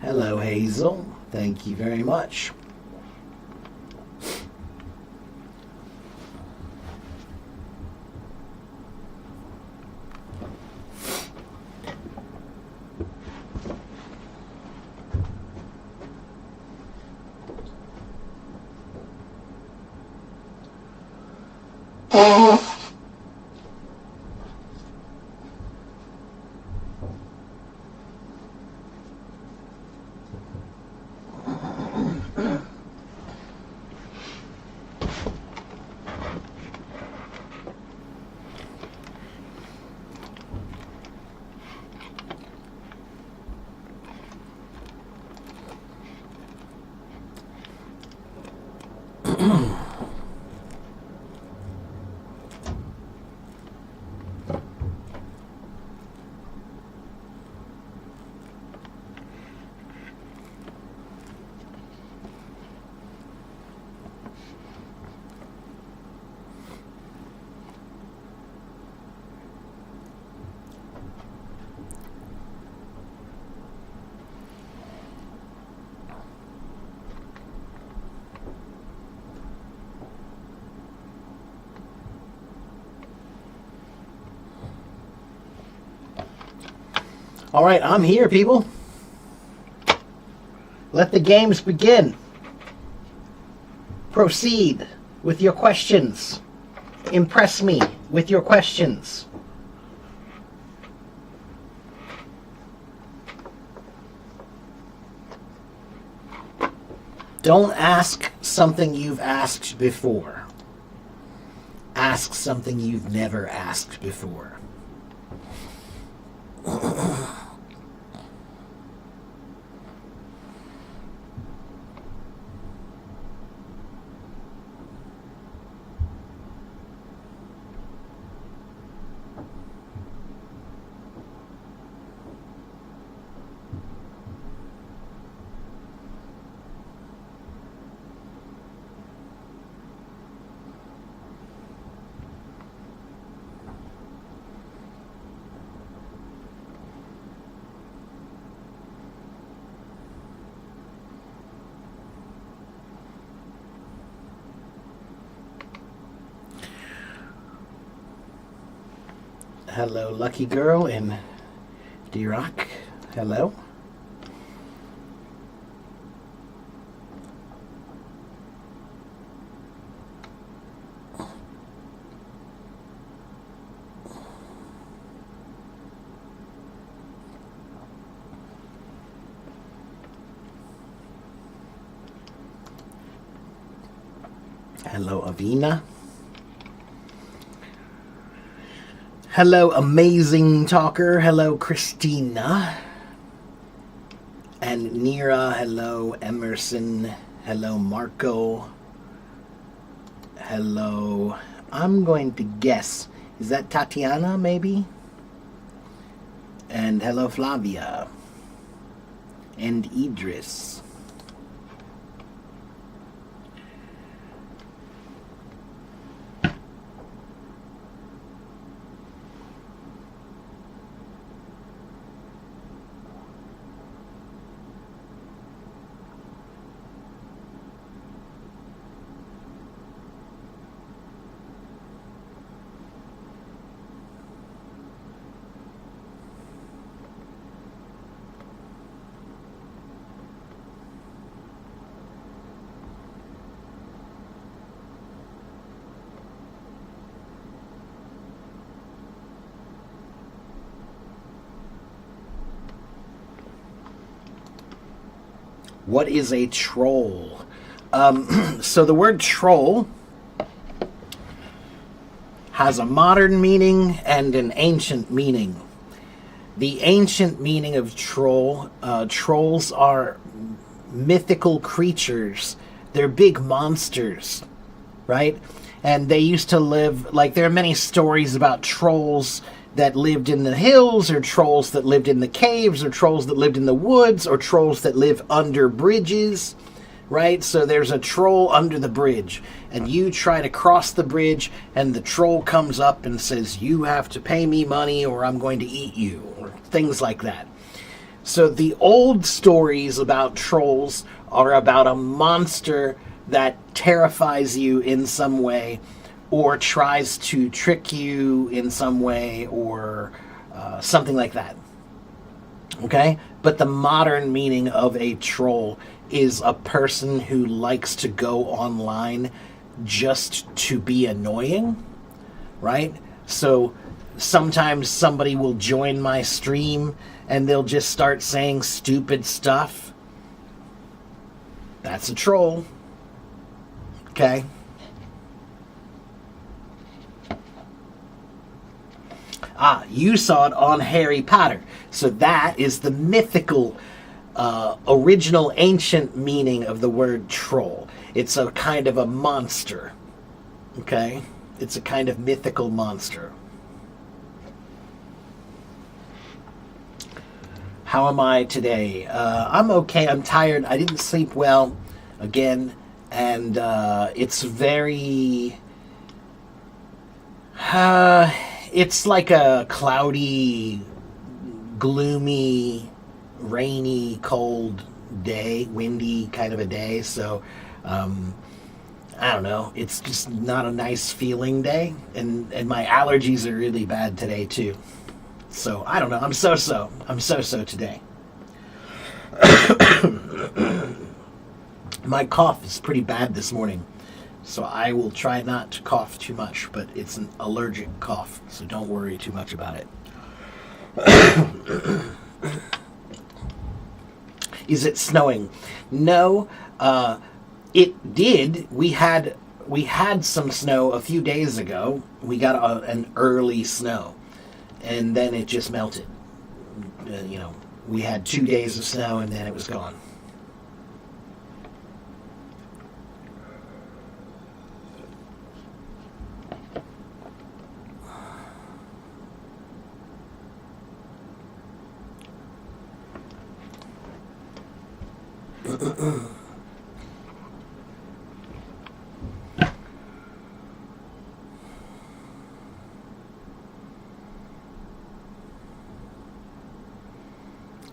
Hello, Hazel. Thank you very much. All right, I'm here, people. Let the games begin. Proceed with your questions. Impress me with your questions. Don't ask something you've asked before. Ask something you've never asked before. Hello, Lucky Girl and D-Rock. Hello. Hello, Avina. Hello, Amazing Talker. Hello, Christina. And Nira. Hello, Emerson. Hello, Marco. Hello. I'm going to guess. Is that Tatiana, maybe? And hello, Flavia. And Idris. What is a troll? So the word troll has a modern meaning and an ancient meaning. The ancient meaning of troll, trolls are mythical creatures. They're big monsters, right? And they used to live, like there are many stories about trolls that lived in the hills, or trolls that lived in the caves, or trolls that lived in the woods, or trolls that live under bridges, right? So there's a troll under the bridge, and you try to cross the bridge, and the troll comes up and says, you have to pay me money or I'm going to eat you, or things like that. So the old stories about trolls are about a monster that terrifies you in some way or tries to trick you in some way or something like that. Okay? But the modern meaning of a troll is a person who likes to go online just to be annoying, right? So sometimes somebody will join my stream and they'll just start saying stupid stuff. That's a troll. Okay? Ah, you saw it on Harry Potter. So that is the mythical, original ancient meaning of the word troll. It's a kind of a monster. Okay? It's a kind of mythical monster. How am I today? I'm okay. I'm tired. I didn't sleep well again. And it's very... it's like a cloudy, gloomy, rainy, cold day, windy kind of a day. So, I don't know. It's just not a nice feeling day. And my allergies are really bad today, too. So, I don't know. I'm so-so. I'm so-so today. My cough is pretty bad this morning. So I will try not to cough too much, but it's an allergic cough, so don't worry too much about it. Is it snowing? No, it did. We had some snow a few days ago. We got an early snow, and then it just melted. We had 2 days of snow, and then it was gone.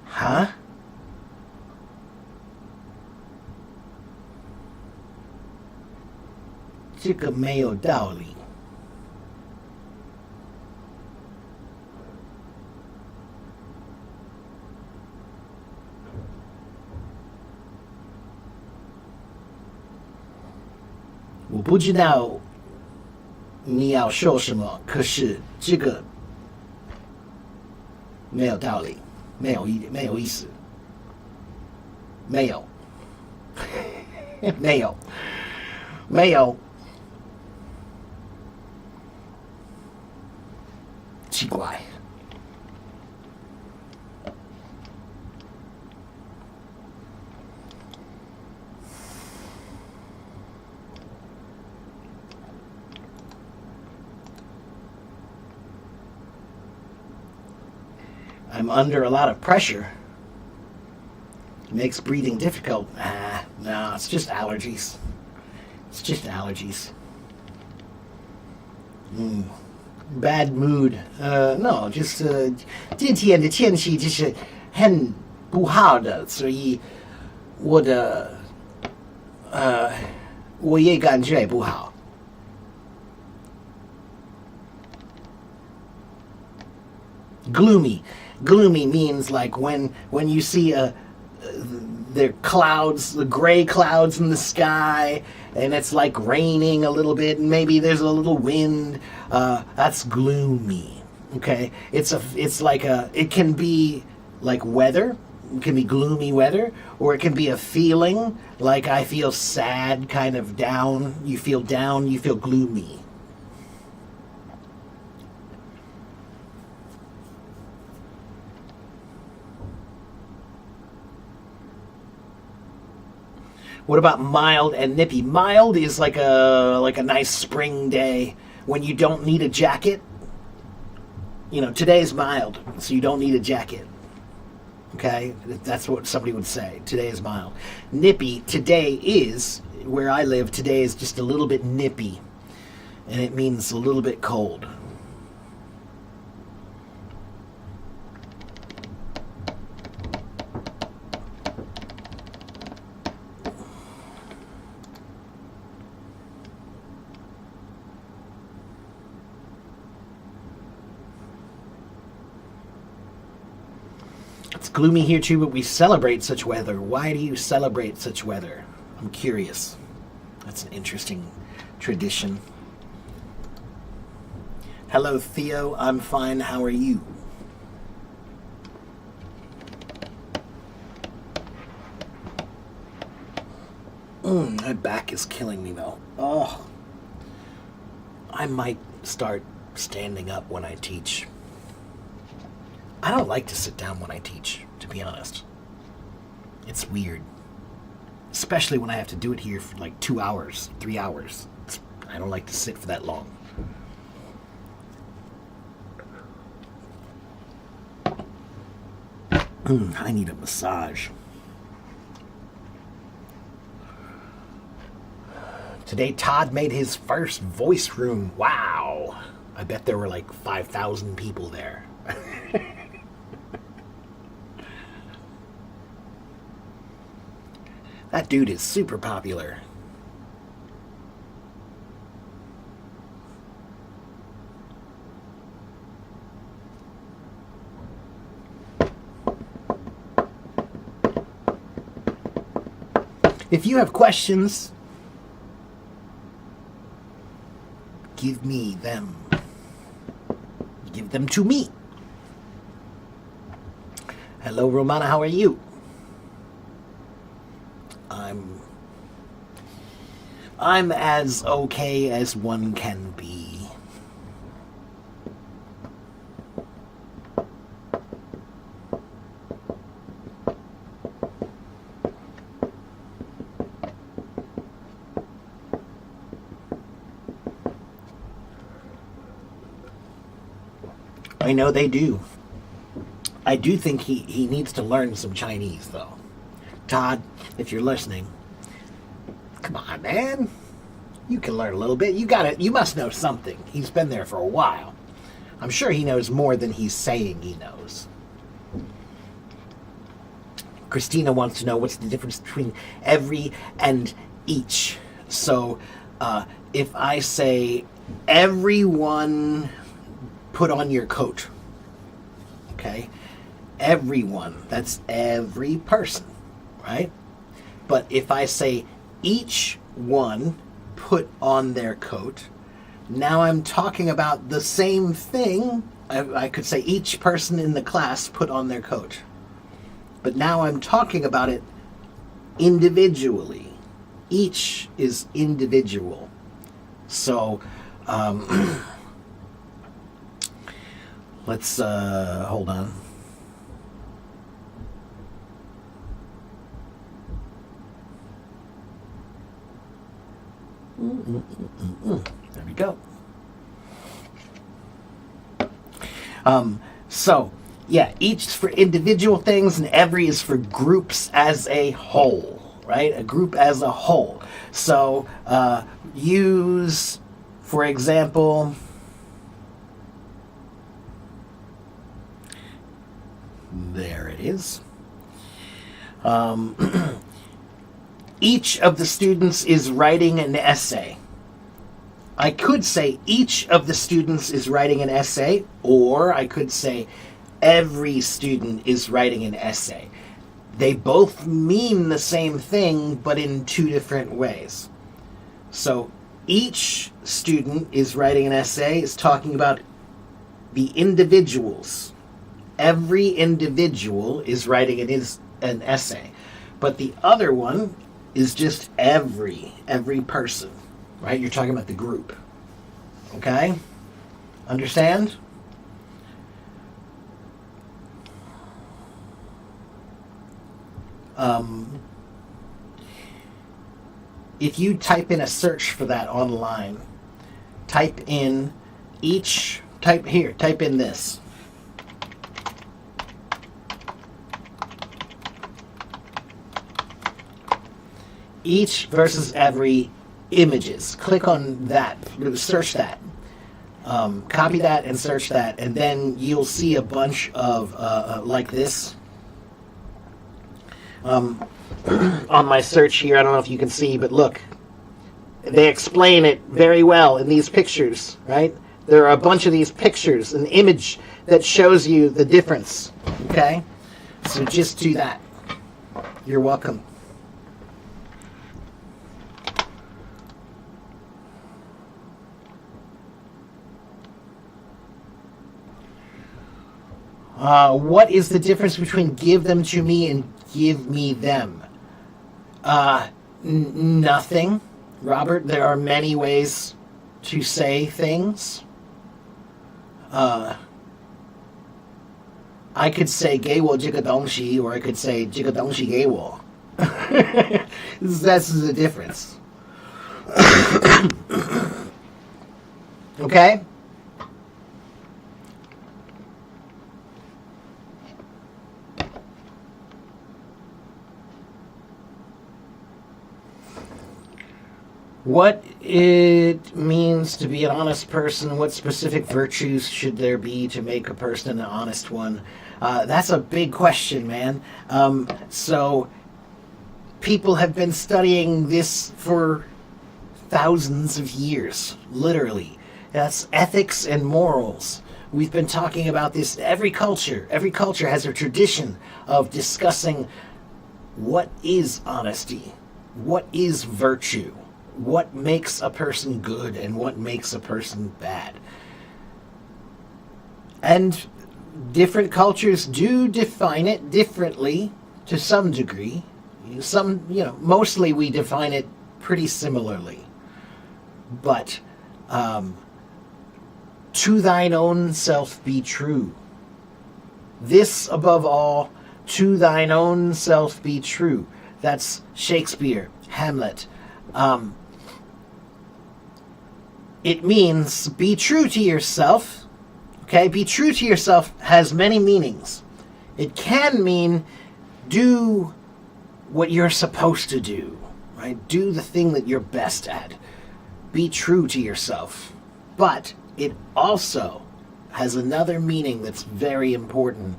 Huh? 这个没有道理。我不知道你要说什么，可是这个没有道理，没有意思，没有，没有，奇怪。I'm under a lot of pressure. It makes breathing difficult. No, it's just allergies. It's just allergies. Bad mood. No, just 这天的天气就是很不好的，所以我也感觉不好。Gloomy means like when you see the clouds, the gray clouds in the sky, and it's like raining a little bit, and maybe there's a little wind. That's gloomy. Okay, it can be like weather. It can be gloomy weather, or it can be a feeling like I feel sad, kind of down. You feel down. You feel gloomy. What about mild and nippy? Mild is like a nice spring day when you don't need a jacket. Today's mild, so you don't need a jacket. Okay? That's what somebody would say. Today is mild. Nippy, today is, where I live, today is just a little bit nippy. And it means a little bit cold. It's gloomy here too, but we celebrate such weather. Why do you celebrate such weather? I'm curious. That's an interesting tradition. Hello, Theo. I'm fine. How are you? My back is killing me, though. Oh. I might start standing up when I teach. I don't like to sit down when I teach, to be honest. It's weird. Especially when I have to do it here for like 2 hours, 3 hours. I don't like to sit for that long. I need a massage. Today, Todd made his first voice room. Wow. I bet there were like 5,000 people there. That dude is super popular. If you have questions, give me them. Give them to me. Hello, Romana. How are you? I'm as okay as one can be. I know they do. I do think he needs to learn some Chinese, though. Todd, if you're listening, come on, man. You can learn a little bit. You must know something. He's been there for a while. I'm sure he knows more than he's saying he knows. Christina wants to know what's the difference between every and each. So, if I say, everyone put on your coat, okay? Everyone, that's every person, right? But if I say, each one put on their coat, now I'm talking about the same thing. I could say each person in the class put on their coat. But now I'm talking about it individually. Each is individual. So, let's, hold on. There we go. So, yeah, each is for individual things and every is for groups as a whole, right? A group as a whole. So, use, for example, there it is. Each of the students is writing an essay. I could say each of the students is writing an essay, or I could say every student is writing an essay. They both mean the same thing, but in two different ways. So each student is writing an essay is talking about the individuals. Every individual is writing an essay. But the other one is just every person, right? You're talking about the group. Okay? Understand? If you type in a search for that online, type in this. Each versus every images. Click on that. Search that. Copy that and search that. And then you'll see a bunch of, like this. On my search here, I don't know if you can see, but look. They explain it very well in these pictures, right? There are a bunch of these pictures, an image that shows you the difference, okay? So just do that. You're welcome. What is the difference between give them to me and give me them? Nothing, Robert. There are many ways to say things. I could say 给我这个东西, or I could say 这个东西给我. That's the difference. Okay? What it means to be an honest person, what specific virtues should there be to make a person an honest one? That's a big question, man. So people have been studying this for thousands of years, literally. That's ethics and morals. We've been talking about this. Every culture has a tradition of discussing what is honesty, what is virtue, what makes a person good and what makes a person bad. And different cultures do define it differently to some degree. Mostly we define it pretty similarly. But to thine own self be true. This above all, to thine own self be true. That's Shakespeare, Hamlet. It means be true to yourself. Okay, be true to yourself has many meanings. It can mean do what you're supposed to do, right? Do the thing that you're best at. Be true to yourself. But it also has another meaning that's very important.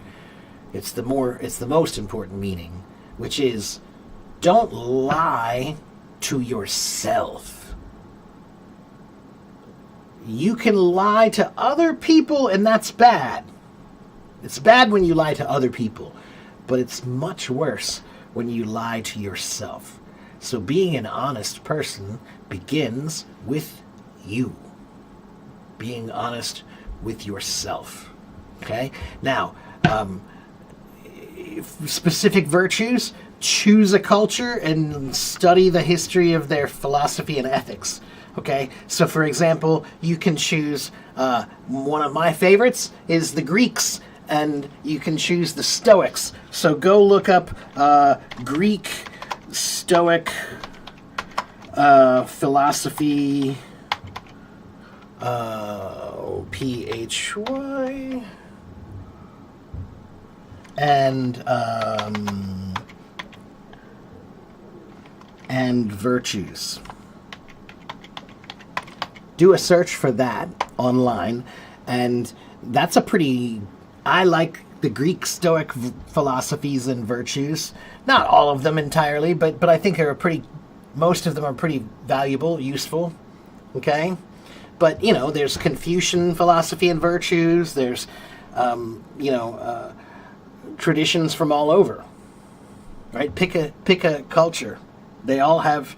It's the most important meaning, which is don't lie to yourself. You can lie to other people, and that's bad. It's bad when you lie to other people, but it's much worse when you lie to yourself. So being an honest person begins with you. Being honest with yourself. Okay? Now, specific virtues, choose a culture and study the history of their philosophy and ethics. Okay, so for example, you can choose, one of my favorites is the Greeks, and you can choose the Stoics. So go look up Greek Stoic philosophy, Phy, and virtues. Do a search for that online, and that's I like the Greek Stoic philosophies and virtues. Not all of them entirely, but I think most of them are pretty valuable, useful. Okay? But, there's Confucian philosophy and virtues, there's, traditions from all over. Right? Pick a culture. They all have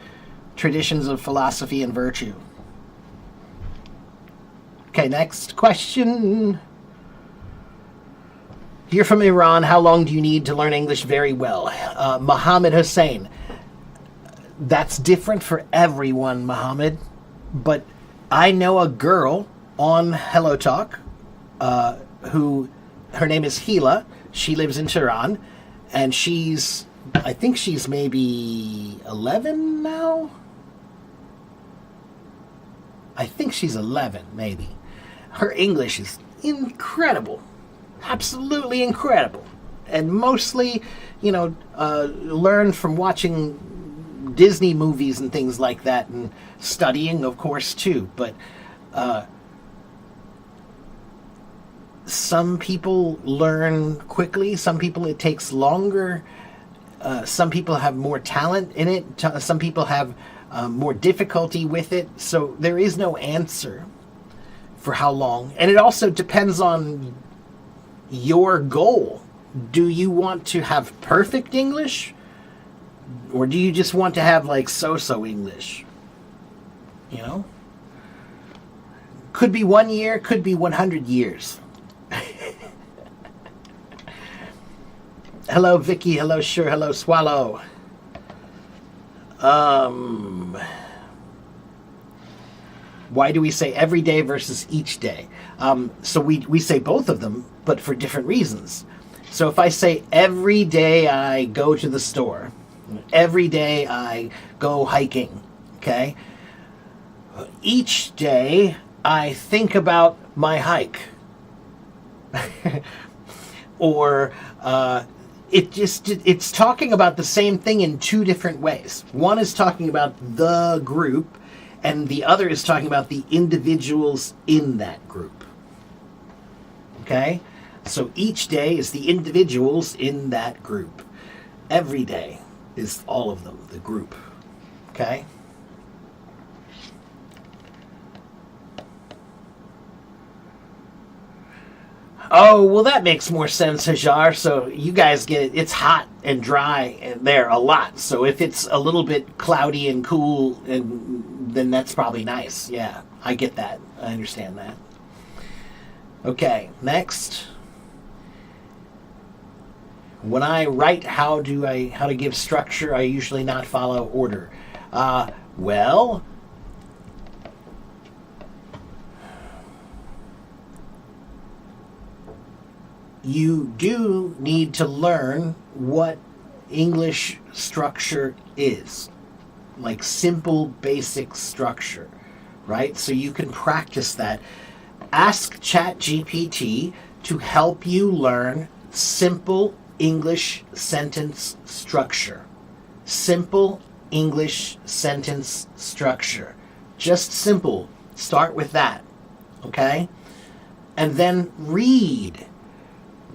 traditions of philosophy and virtue. Okay, next question. You're from Iran. How long do you need to learn English very well? Mohammed Hussein. That's different for everyone, Mohammed. But I know a girl on Hello Talk who, her name is Hila. She lives in Tehran. And I think she's maybe 11 now? I think she's 11, maybe. Her English is incredible. Absolutely incredible. And mostly, learned from watching Disney movies and things like that, and studying, of course, too. But some people learn quickly. Some people it takes longer. Some people have more talent in it. Some people have more difficulty with it. So there is no answer for how long. And it also depends on your goal. do you want to have perfect English? Or do you just want to have like so-so English? You know? Could be 1 year, could be 100 years. Hello, Vicky. Hello, Sure. Hello, Swallow. Why do we say every day versus each day? So we say both of them, but for different reasons. So if I say every day I go to the store, every day I go hiking, okay? Each day I think about my hike. Or it's talking about the same thing in two different ways. One is talking about the group, and the other is talking about the individuals in that group. Okay? So each day is the individuals in that group. Every day is all of them, the group. Okay? Oh, well, that makes more sense, Hajar. So you guys get it. It's hot and dry there a lot. So if it's a little bit cloudy and cool, then that's probably nice. Yeah, I get that. I understand that. Okay, next. When I write how to give structure, I usually not follow order. Well, you do need to learn what English structure is. Like simple, basic structure, right? So you can practice that. Ask ChatGPT to help you learn simple English sentence structure. Simple English sentence structure. Just simple. Start with that, okay? And then read.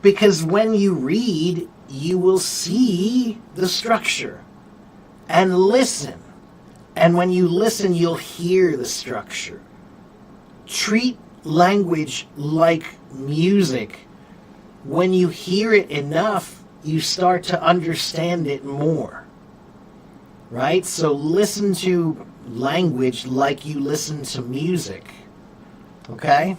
Because when you read, you will see the structure. And listen. And when you listen, you'll hear the structure. Treat language like music. When you hear it enough, you start to understand it more. Right? So listen to language like you listen to music. Okay?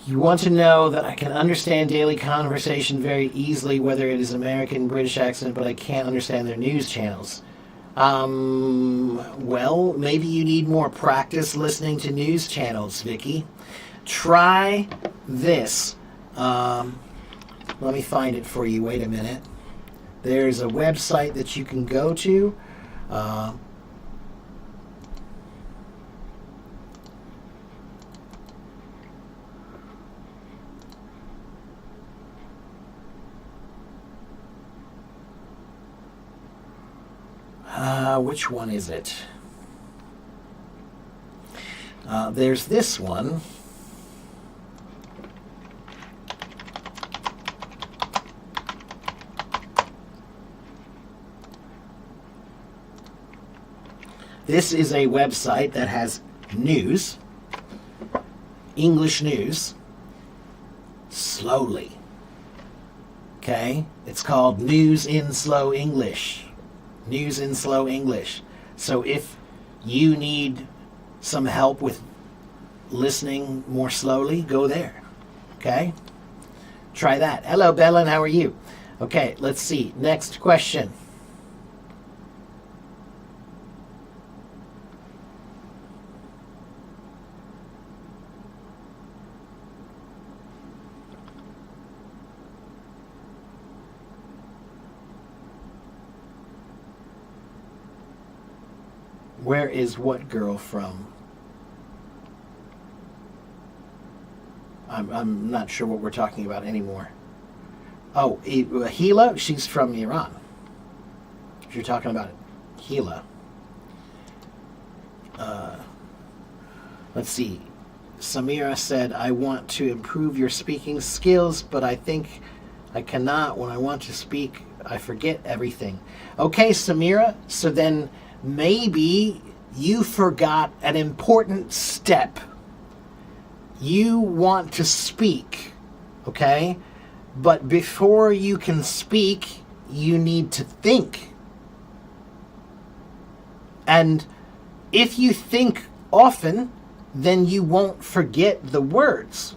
You want to know that I can understand daily conversation very easily, whether it is American, British accent, but I can't understand their news channels. Well, maybe you need more practice listening to news channels, Vicky. Try this. Let me find it for you. Wait a minute. There's a website that you can go to. Which one is it? There's this one. This is a website that has news, English news, slowly. Okay? It's called News in Slow English. News in Slow English. So if you need some help with listening more slowly, go there. Okay? Try that. Hello, Belen. How are you? Okay, let's see. Next question. Where is what girl from? I'm not sure what we're talking about anymore. Oh, Hila? She's from Iran. If you're talking about it. Hila. Let's see. Samira said, I want to improve your speaking skills, but I think I cannot when I want to speak I forget everything. Okay, Samira, so then maybe you forgot an important step. You want to speak, okay? But before you can speak, you need to think. And if you think often, then you won't forget the words.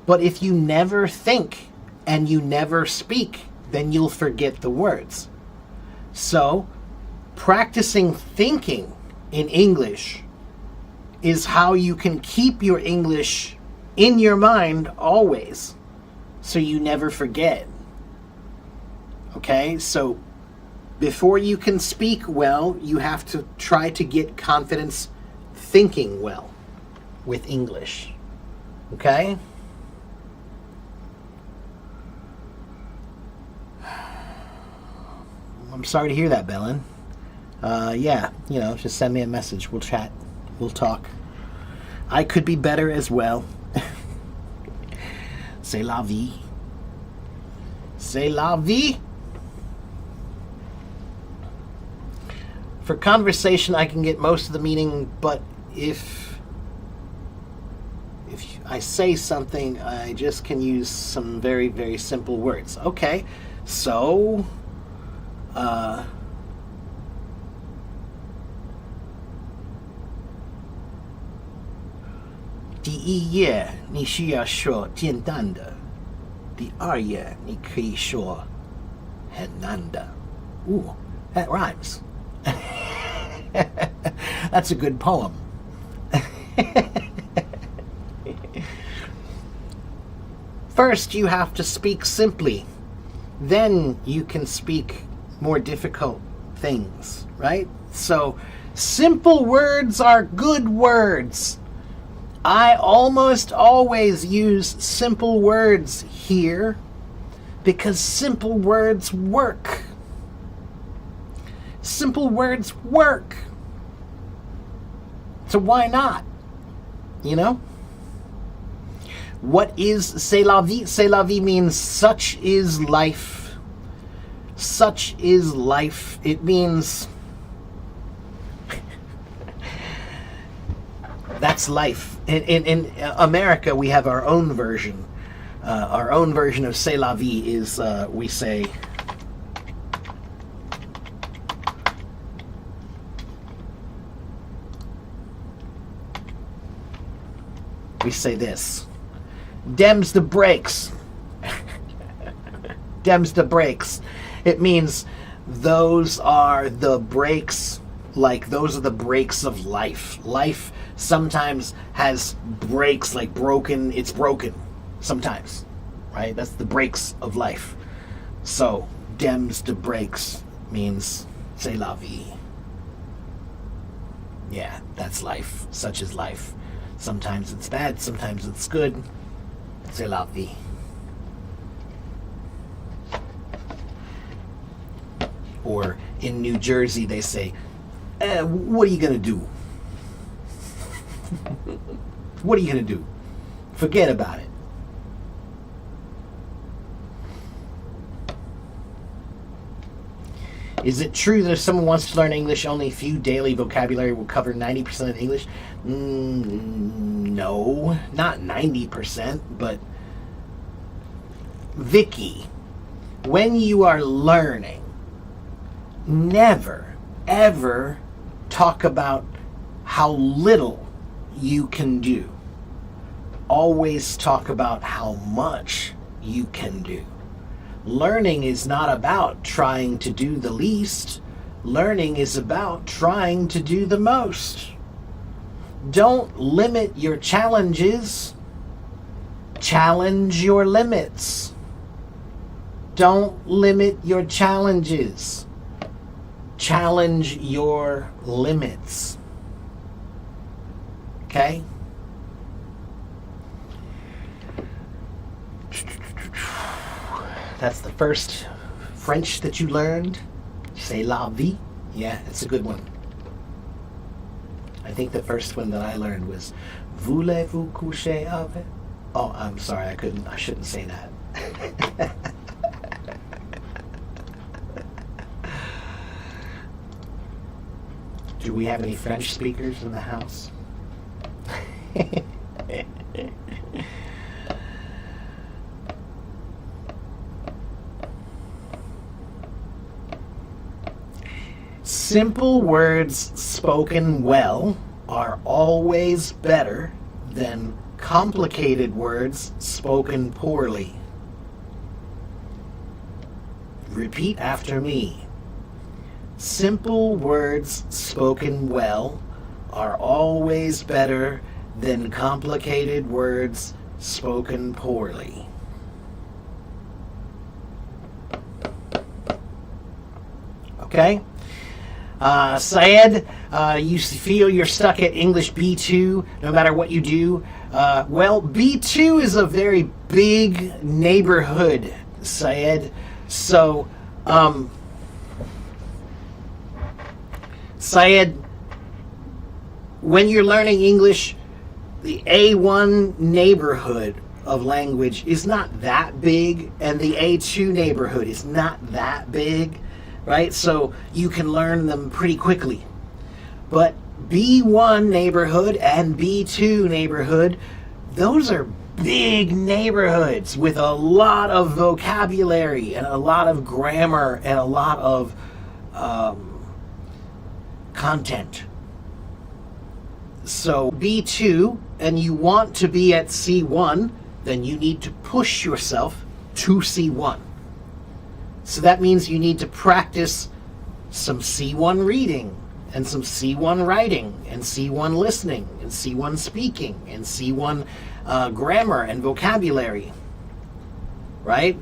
But if you never think and you never speak, then you'll forget the words. So, practicing thinking in English is how you can keep your English in your mind always, so you never forget. Okay, so before you can speak well, you have to try to get confidence thinking well with English. Okay? I'm sorry to hear that, Belen. Yeah, just send me a message. We'll chat. We'll talk. I could be better as well. C'est la vie. C'est la vie. For conversation, I can get most of the meaning, but if I say something, I just can use some very, very simple words. Okay, so,第一页你需要说简单的，第二页你可以说很难的。Ooh, that rhymes. That's a good poem. First, you have to speak simply. Then you can speak more difficult things, right? So, simple words are good words. I almost always use simple words here because simple words work. Simple words work. So why not? What is c'est la vie? C'est la vie means such is life. Such is life. It means that's life. In America, we have our own version. Our own version of c'est la vie is we say this. Dems the brakes. Dems the brakes. It means those are the brakes, like those are the brakes of life. Life sometimes has brakes, like broken, it's broken. Sometimes, right? That's the brakes of life. So, dems the brakes means c'est la vie. Yeah, that's life. Such is life. Sometimes it's bad, sometimes it's good. C'est la vie. Or in New Jersey, they say, what are you going to do? What are you going to do? Forget about it. Is it true that if someone wants to learn English, only a few daily vocabulary will cover 90% of English? No, not 90%, but Vicky, when you are learning, never, ever talk about how little you can do. Always talk about how much you can do. Learning is not about trying to do the least. Learning is about trying to do the most. Don't limit your challenges. Challenge your limits. Don't limit your challenges. Challenge your limits. Okay? That's the first French that you learned. C'est la vie. Yeah, it's a good one. I think the first one that I learned was Voulez-vous coucher avec? Oh, I'm sorry, I shouldn't say that. Do we have any French speakers in the house? Simple words spoken well are always better than complicated words spoken poorly. Repeat after me. Simple words spoken well are always better than complicated words spoken poorly. Okay? Syed, you feel you're stuck at English B2 no matter what you do. Well, B2 is a very big neighborhood, Syed. So, Syed, when you're learning English, the A1 neighborhood of language is not that big, and the A2 neighborhood is not that big, right? So you can learn them pretty quickly. But B1 neighborhood and B2 neighborhood, those are big neighborhoods with a lot of vocabulary and a lot of grammar and a lot of content. So B2, and you want to be at C1, then you need to push yourself to C1. So that means you need to practice some C1 reading and some C1 writing and C1 listening and C1 speaking and C1 grammar and vocabulary, right?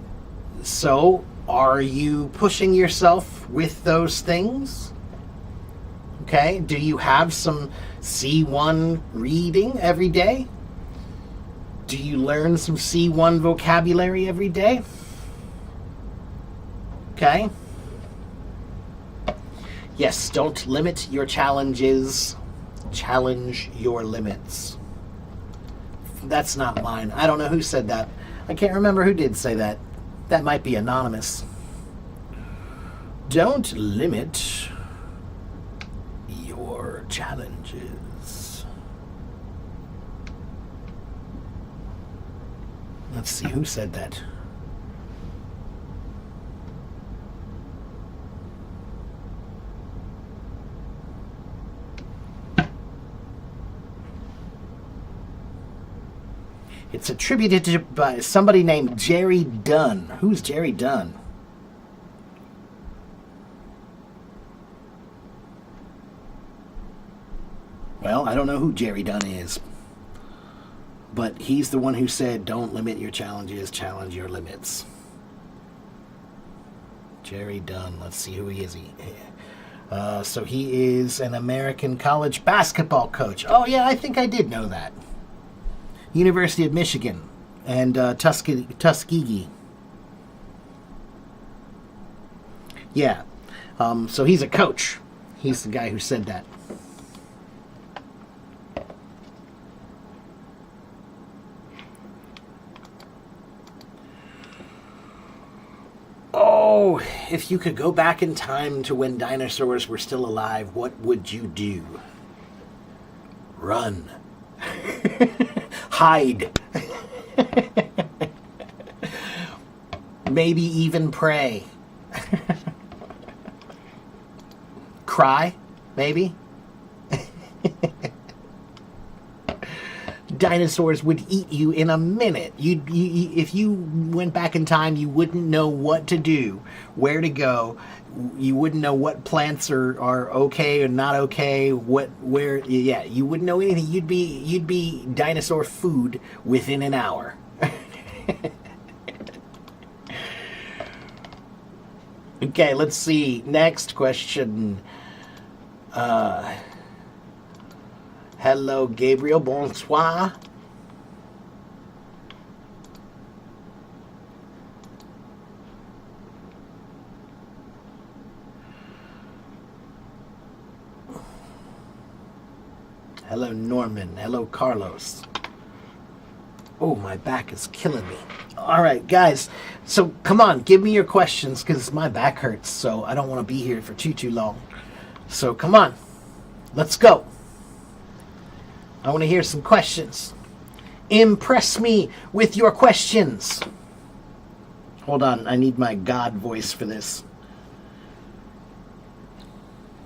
So are you pushing yourself with those things? Okay, do you have some C1 reading every day? Do you learn some C1 vocabulary every day? Okay. Yes, don't limit your challenges. Challenge your limits. That's not mine. I don't know who said that. I can't remember who did say that. That might be anonymous. Don't limit your challenges. Let's see who said that. It's attributed to by somebody named Jerry Dunn. Who's Jerry Dunn? Well, I don't know who Jerry Dunn is. But he's the one who said, don't limit your challenges, challenge your limits. Jerry Dunn. Let's see who he is. So he is an American college basketball coach. Oh, yeah, I think I did know that. University of Michigan and Tuskegee. Yeah. So he's a coach. He's the guy who said that. Oh, if you could go back in time to when dinosaurs were still alive, what would you do? Run. Hide. Maybe even pray. Cry, maybe. Dinosaurs would eat you in a minute. If you went back in time, you wouldn't know what to do, where to go. You wouldn't know what plants are okay or not okay. You wouldn't know anything. You'd be dinosaur food within an hour. Okay, let's see. Next question. Hello, Gabriel. Bonsoir. Hello, Norman. Hello, Carlos. Oh, my back is killing me. All right, guys. So, come on. Give me your questions, because my back hurts, so I don't want to be here for too long. So, come on. Let's go. I want to hear some questions. Impress me with your questions. Hold on, I need my God voice for this.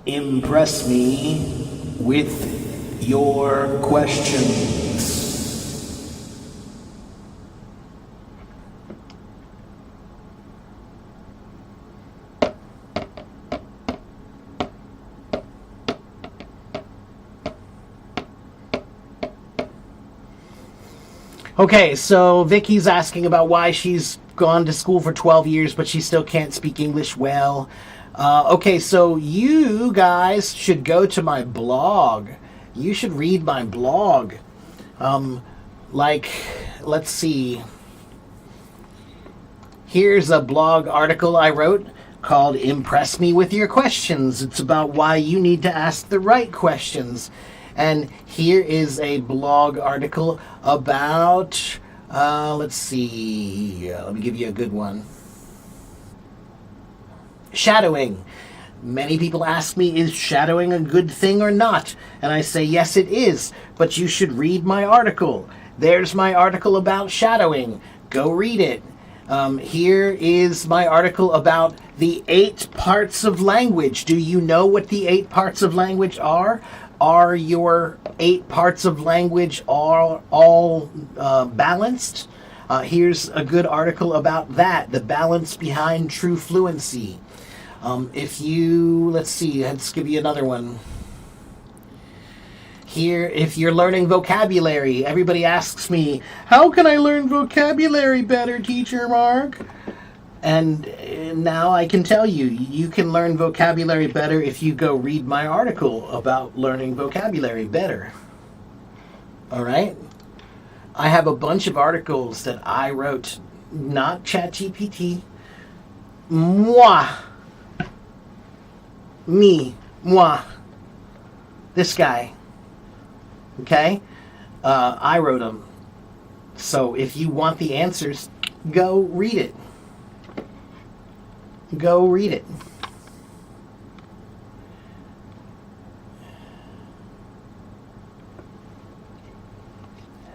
Impress me with your questions. Okay, so Vicky's asking about why she's gone to school for 12 years, but she still can't speak English well. Okay, so you guys should go to my blog. You should read my blog. Let's see. Here's a blog article I wrote called Impress Me With Your Questions. It's about why you need to ask the right questions. And here is a blog article about, let's see, let me give you a good one. Shadowing. Many people ask me, is shadowing a good thing or not? And I say, yes, it is, but you should read my article. There's my article about shadowing. Go read it. Here is my article about the 8 parts of language. Do you know what the 8 parts of language are? Are your 8 parts of language all balanced? Here's a good article about that, the balance behind true fluency. Let's give you another one. Here, if you're learning vocabulary, everybody asks me, how can I learn vocabulary better, Teacher Mark? And now I can tell you, you can learn vocabulary better if you go read my article about learning vocabulary better. All right? I have a bunch of articles that I wrote, not ChatGPT. Moi. Me. Moi. This guy. Okay? I wrote them. So if you want the answers, go read it. Go read it.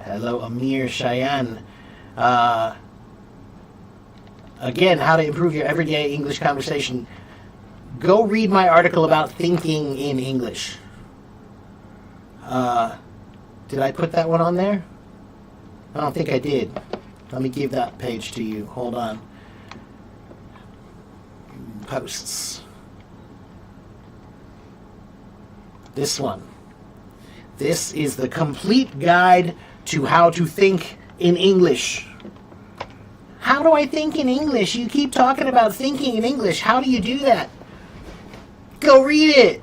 Hello, Amir Cheyenne. Again, how to improve your everyday English conversation. Go read my article about thinking in English. Did I put that one on there? I don't think I did. Let me give that page to you. Hold on. Posts. This one. This is the complete guide to how to think in English. How do I think in English? You keep talking about thinking in English. How do you do that? Go read it.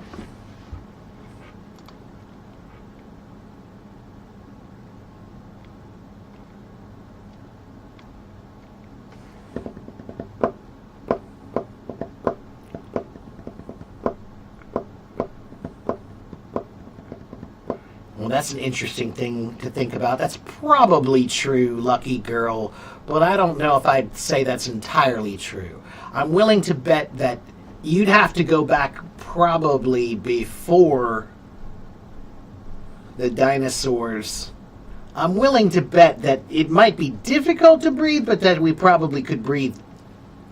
Well, that's an interesting thing to think about. That's probably true, lucky girl, but I don't know if I'd say that's entirely true. I'm willing to bet that you'd have to go back probably before the dinosaurs. I'm willing to bet that it might be difficult to breathe, but that we probably could breathe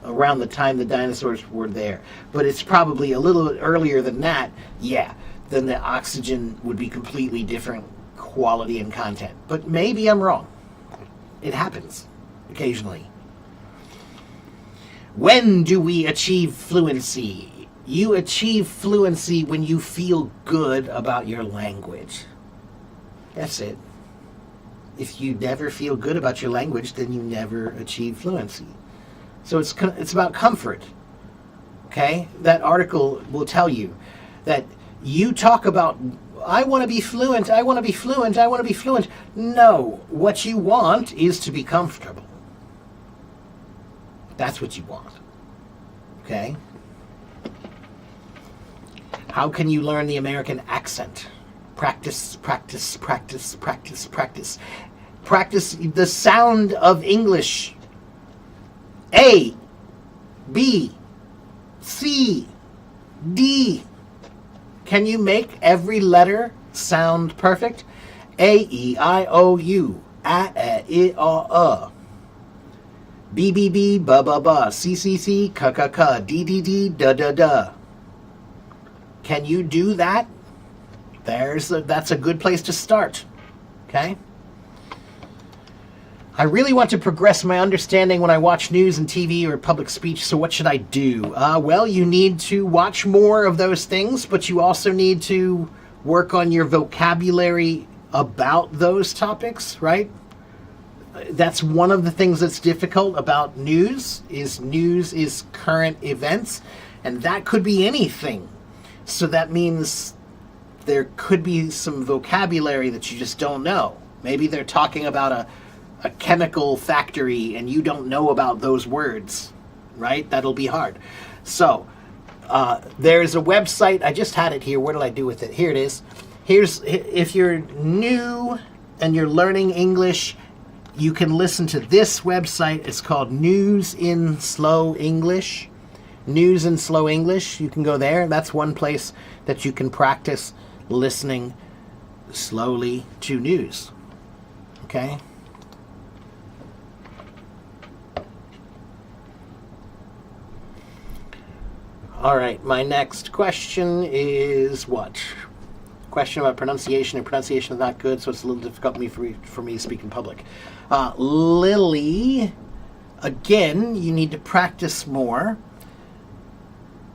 around the time the dinosaurs were there. But it's probably a little earlier than that, yeah. Then the oxygen would be completely different quality and content. But maybe I'm wrong. It happens occasionally. When do we achieve fluency? You achieve fluency when you feel good about your language. That's it. If you never feel good about your language, then you never achieve fluency. So it's about comfort. Okay? That article will tell you that you talk about, I want to be fluent, I want to be fluent, I want to be fluent. No, what you want is to be comfortable. That's what you want. Okay? How can you learn the American accent? Practice, practice, practice, practice, practice. Practice the sound of English. A, B, C, D. Can you make every letter sound perfect? A, E, I, O, U. A, I, O, B, B, B, ba, ba, ba. C, C, C, ka, ka, ka. D, D, D, da, da, da. Can you do that? That's a good place to start. Okay? I really want to progress my understanding when I watch news and TV or public speech, so what should I do? Well, you need to watch more of those things, but you also need to work on your vocabulary about those topics, right? That's one of the things that's difficult about news is current events, and that could be anything. So that means there could be some vocabulary that you just don't know. Maybe they're talking about a chemical factory and you don't know about those words, right? That'll be hard. So there's a website. I just had it here. What did I do with it? Here it is. If you're new and you're learning English, you can listen to this website. It's called News in Slow English. News in Slow English. You can go there. That's one place that you can practice listening slowly to news. Okay? All right, my next question is what? Question about pronunciation, and pronunciation is not good, so it's a little difficult for me to speak in public. Lily, again, you need to practice more,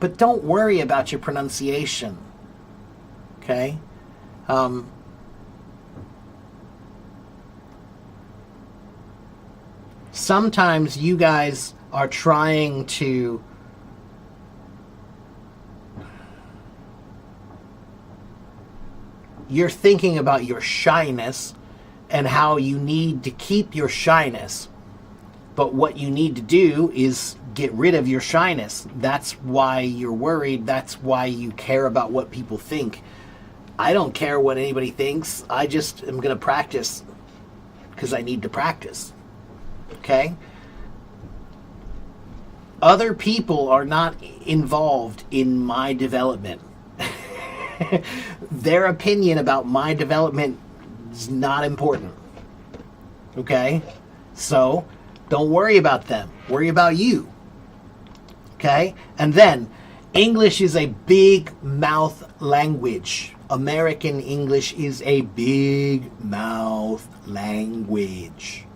but don't worry about your pronunciation, okay? Sometimes you guys are trying to you're thinking about your shyness and how you need to keep your shyness. But what you need to do is get rid of your shyness. That's why you're worried. That's why you care about what people think. I don't care what anybody thinks. I just am going to practice because I need to practice. Okay? Other people are not involved in my development. Their opinion about my development is not important. Okay? So, don't worry about them. Worry about you. Okay? And then, English is a big mouth language. American English is a big mouth language.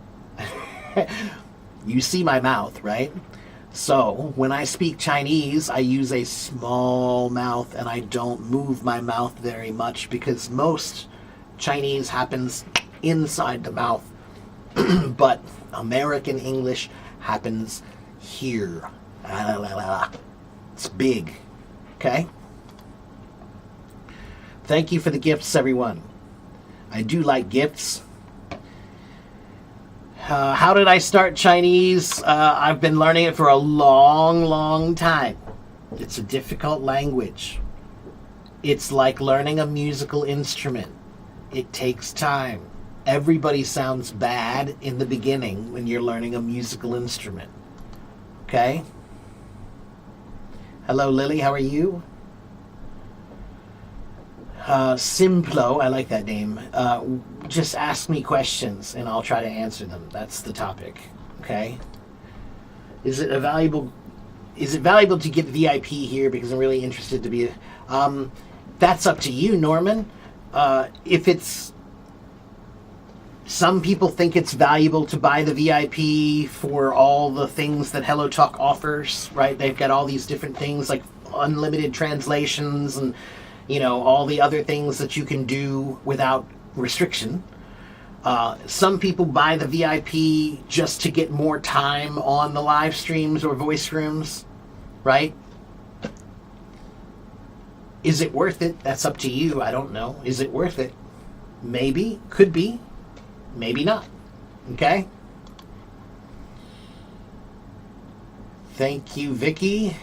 You see my mouth, right? So, when I speak Chinese, I use a small mouth and I don't move my mouth very much because most Chinese happens inside the mouth. But American English happens here. It's big. Okay? Thank you for the gifts, everyone. I do like gifts. How did I start Chinese? I've been learning it for a long, long time. It's a difficult language. It's like learning a musical instrument. It takes time. Everybody sounds bad in the beginning when you're learning a musical instrument. Okay? Hello, Lily. How are you? Simplo, I like that name. Just ask me questions and I'll try to answer them. That's the topic. Okay? Is it valuable to get VIP here because I'm really interested to be that's up to you, Norman. If it's some people think it's valuable to buy the VIP for all the things that HelloTalk offers, right? They've got all these different things like unlimited translations and all the other things that you can do without restriction. Some people buy the VIP just to get more time on the live streams or voice rooms, right? Is it worth it? That's up to you. I don't know. Is it worth it? Maybe. Could be. Maybe not. Okay? Thank you, Vicky.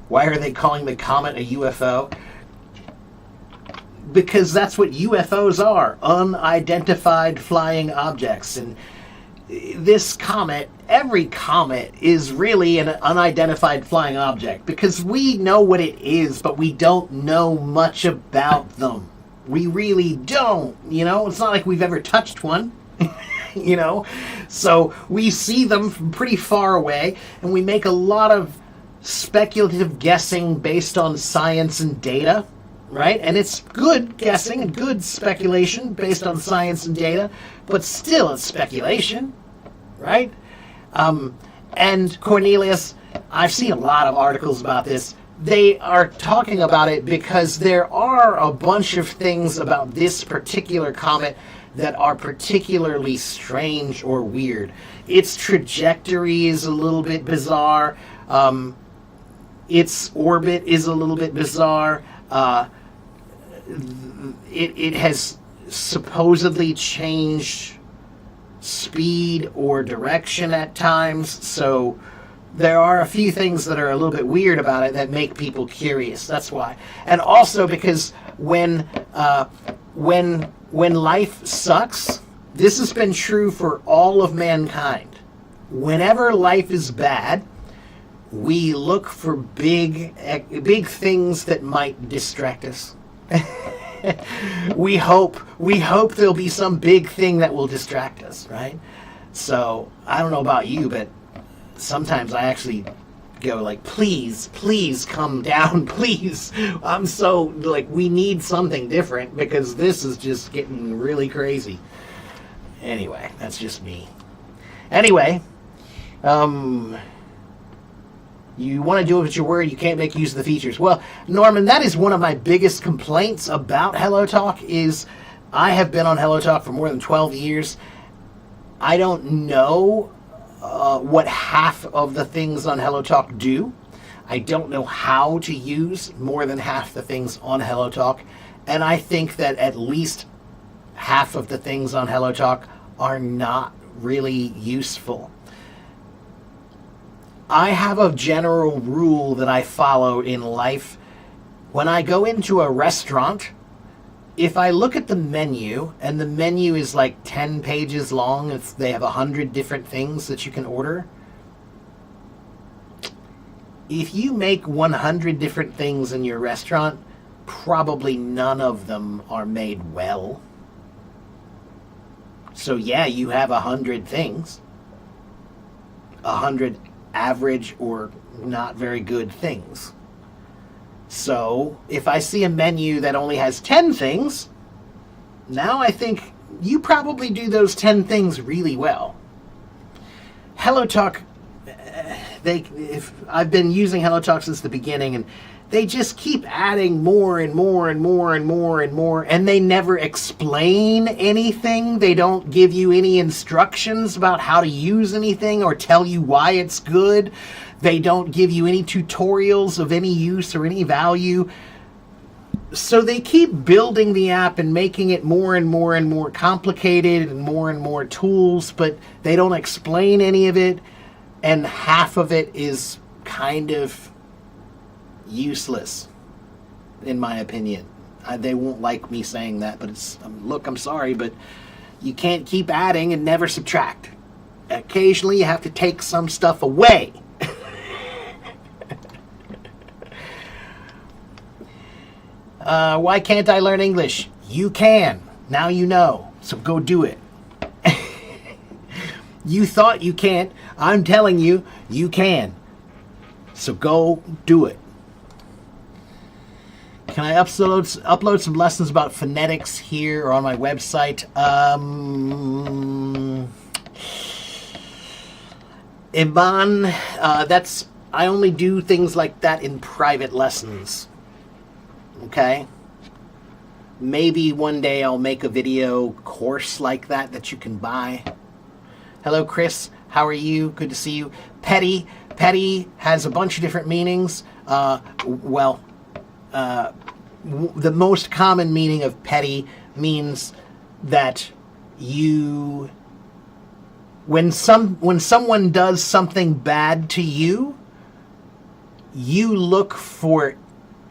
Why are they calling the comet a UFO? Because that's what UFOs are, unidentified flying objects. And this comet every comet is really an unidentified flying object because we know what it is, but we don't know much about them. We really don't, It's not like we've ever touched one, So we see them from pretty far away, and we make a lot of speculative guessing based on science and data, right? And it's good guessing and good speculation based on science and data, but still it's speculation, right? And Cornelius, I've seen a lot of articles about this. They are talking about it because there are a bunch of things about this particular comet that are particularly strange or weird. Its trajectory is a little bit bizarre. Its orbit is a little bit bizarre. It has supposedly changed speed or direction at times, so there are a few things that are a little bit weird about it that make people curious. That's why. And also because when life sucks, this has been true for all of mankind. Whenever life is bad, we look for big things that might distract us. we hope there'll be some big thing that will distract us, right? So I don't know about you, but sometimes I actually go like, please come down, please. I'm so we need something different because this is just getting really crazy. Anyway, that's just me. Anyway, you want to do it with your word, you can't make use of the features. Well, Norman, that is one of my biggest complaints about HelloTalk is I have been on HelloTalk for more than 12 years. I don't know what half of the things on HelloTalk do. I don't know how to use more than half the things on HelloTalk. And I think that at least half of the things on HelloTalk are not really useful. I have a general rule that I follow in life. When I go into a restaurant, if I look at the menu, and the menu is like 10 pages long, they have 100 different things that you can order. If you make 100 different things in your restaurant, probably none of them are made well. So yeah, you have 100 things. 100 average or not very good things. So if I see a menu that only has 10 things, now I think you probably do those 10 things really well. HelloTalk, I've been using HelloTalk since the beginning, and they just keep adding more and more and more and more and more, and they never explain anything. They don't give you any instructions about how to use anything or tell you why it's good. They don't give you any tutorials of any use or any value. So they keep building the app and making it more and more and more complicated and more tools, but they don't explain any of it, and half of it is kind of useless, in my opinion. They won't like me saying that, but I'm sorry, but you can't keep adding and never subtract. Occasionally you have to take some stuff away. Why can't I learn English? You can. Now you know. So go do it. You thought you can't. I'm telling you, you can. So go do it. Can I upload some lessons about phonetics here or on my website? Iman, I only do things like that in private lessons. Okay? Maybe one day I'll make a video course like that you can buy. Hello, Chris. How are you? Good to see you. Petty has a bunch of different meanings. The most common meaning of petty means that when someone does something bad to you, you look for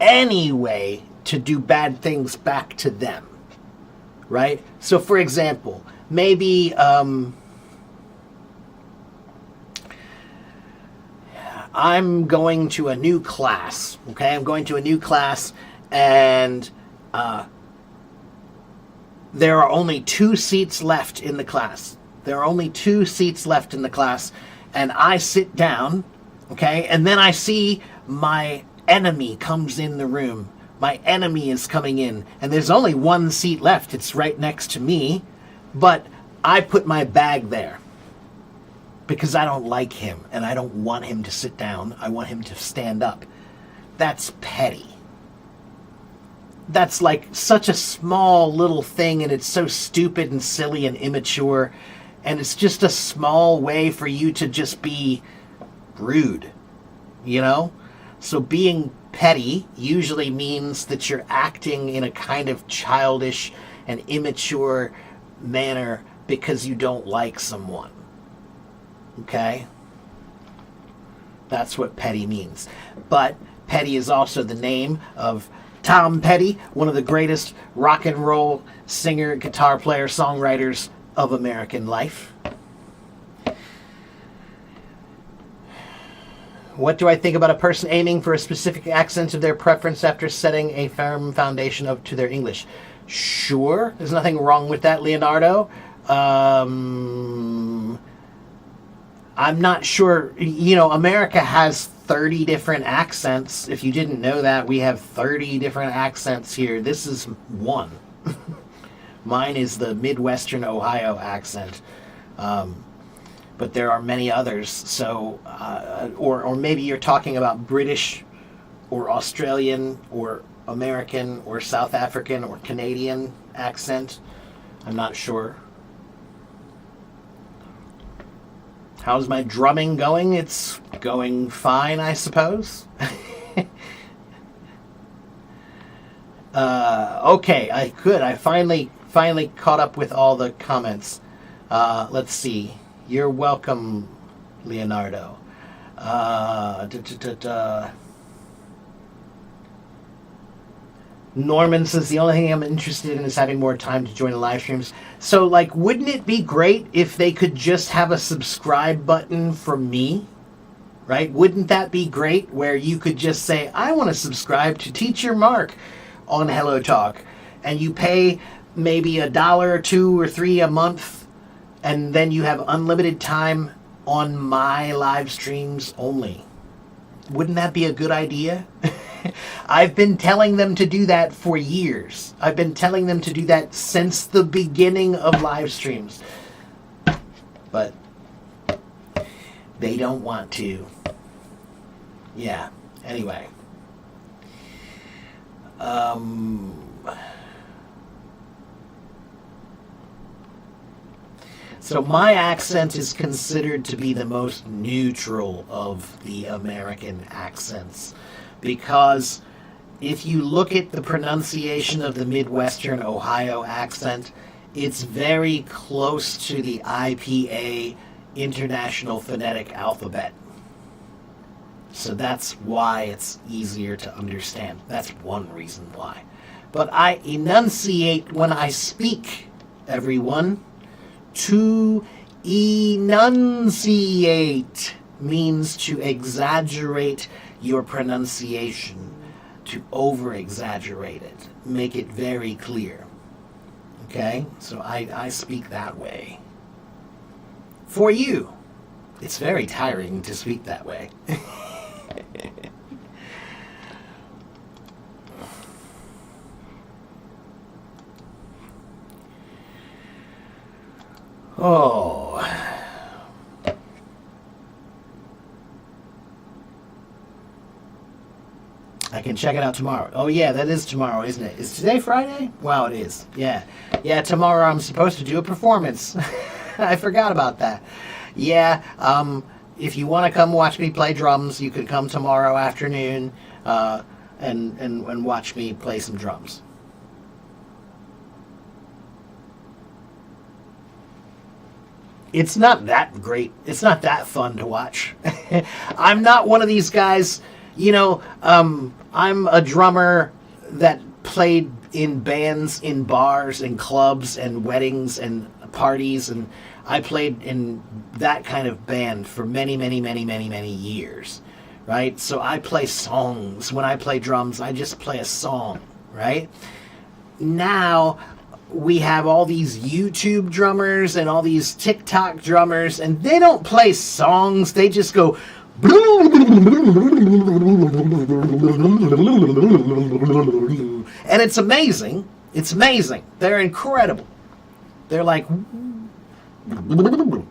any way to do bad things back to them, right? So for example, maybe I'm going to a new class. Okay, I'm going to a new class, and there are only 2 seats left in the class. There are only 2 seats left in the class, and I sit down, okay, and then I see my enemy comes in the room. My enemy is coming in, and there's only 1 seat left. It's right next to me, but I put my bag there because I don't like him, and I don't want him to sit down. I want him to stand up. That's petty. That's like such a small little thing, and it's so stupid and silly and immature, and it's just a small way for you to just be rude, you know? So being petty usually means that you're acting in a kind of childish and immature manner because you don't like someone. Okay? That's what petty means. But Petty is also the name of Tom Petty, one of the greatest rock and roll singer, guitar player, songwriters of American life. What do I think about a person aiming for a specific accent of their preference after setting a firm foundation to their English? Sure, there's nothing wrong with that, Leonardo. I'm not sure. You know, America has 30 different accents. If you didn't know that, we have 30 different accents here. This is one. Mine is the Midwestern Ohio accent. But there are many others. So, or maybe you're talking about British or Australian or American or South African or Canadian accent. I'm not sure. How's my drumming going? It's going fine, I suppose. Okay, I finally caught up with all the comments. Let's see. You're welcome, Leonardo. Norman says the only thing I'm interested in is having more time to join the live streams. So, like, wouldn't it be great if they could just have a subscribe button for me? Right? Wouldn't that be great? Where you could just say, I want to subscribe to Teacher Mark on Hello Talk. And you pay maybe $1 or $2 or $3 a month. And then you have unlimited time on my live streams only. Wouldn't that be a good idea? I've been telling them to do that for years. I've been telling them to do that since the beginning of live streams. But they don't want to. Yeah, anyway. So my accent is considered to be the most neutral of the American accents. Because if you look at the pronunciation of the Midwestern Ohio accent, it's very close to the IPA, International Phonetic Alphabet. So that's why it's easier to understand. That's one reason why. But I enunciate when I speak, everyone. To enunciate means to exaggerate your pronunciation, to over-exaggerate it, make it very clear. Okay? So I speak that way. For you. It's very tiring to speak that way. Oh. I can check it out tomorrow. Oh, yeah, that is tomorrow, isn't it? Is today Friday? Wow, it is. Yeah. Yeah, tomorrow I'm supposed to do a performance. I forgot about that. Yeah, if you want to come watch me play drums, you can come tomorrow afternoon and watch me play some drums. It's not that great. It's not that fun to watch. I'm not one of these guys, you know, I'm a drummer that played in bands, in bars, and clubs, and weddings, and parties, and I played in that kind of band for many, many, many, many, many years. right? So I play songs. When I play drums, I just play a song, right? Now we have all these YouTube drummers and all these TikTok drummers, and they don't play songs. They just go, and it's amazing. It's amazing. They're incredible. They're like,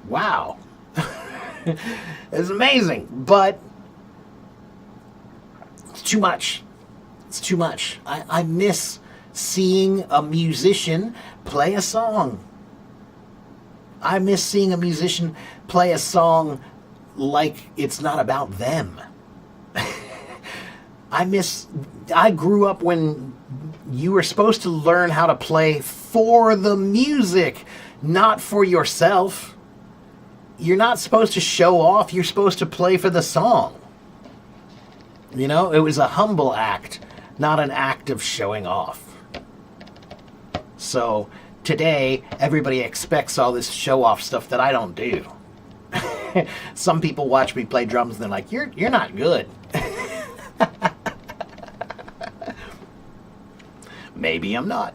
wow. It's amazing, but it's too much. It's too much. I miss seeing a musician play a song. I miss seeing a musician play a song like it's not about them. I grew up when you were supposed to learn how to play for the music, not for yourself. You're not supposed to show off. You're supposed to play for the song. You know, it was a humble act, not an act of showing off. So today, everybody expects all this show-off stuff that I don't do. Some people watch me play drums and they're like, you're not good. Maybe I'm not.